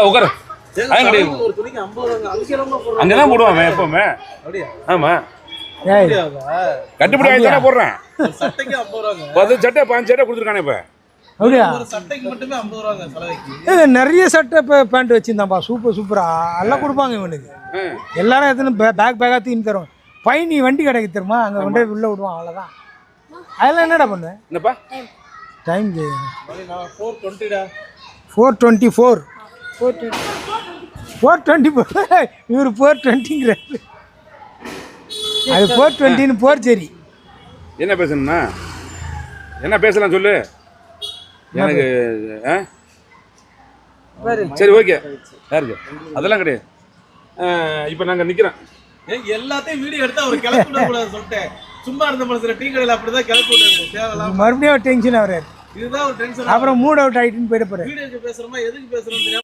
உட்காரு. அங்கதான் போடுவாங்க எப்பவுமே. ஆமா கட்டுப்படி ஆயிடுச்சு போடுறேன். சட்டை 5 சட்டை கொடுத்துருக்கானே இப்ப. அப்படியா? நிறைய சட்டை இப்போ பேண்ட் வச்சுருந்தாப்பா. சூப்பரா எல்லாம் கொடுப்பாங்க இவனுக்கு. எல்லாரும் எத்தனை பேக்காக தீனி தருவாங்க. பையன் நீ வண்டி கிடைக்க தெரியுமா? அங்கே கொண்டு போய் உள்ளே விடுவான். அவ்வளோதான். அதெல்லாம் என்னடா பண்ணுவேன்? என்னப்பா டைம் 4:24 இவர் 4:20ங்கிறாரு. அது 4:20ன்னு போர். சரி என்ன பேசணும்னா என்ன பேசலாம் சொல்லு எனக்கு. சரி ஓகே யாருக்கு அதெல்லாம் கிடையாது. இப்போ நாங்கள் நிற்கிறோம். எல்லாத்தையும் வீடியோ எடுத்து அவர் கிளப்பி விடக்கூடாது சொல்லிட்டேன். சும்மா இருந்த மனசுல டீ கடையில் அப்படிதான் கிளப்பி விடுறாங்க. மறுபடியும் டென்ஷன் ஆகிறாரு. இதுதான் ஒரு டென்ஷன். அப்புறம் மூட் அவுட் ஆகிட்டுன்னு போயிட போகிறேன். வீடியோக்கு பேசுகிறோமா எதுக்கு பேசுகிறோம் தெரியாம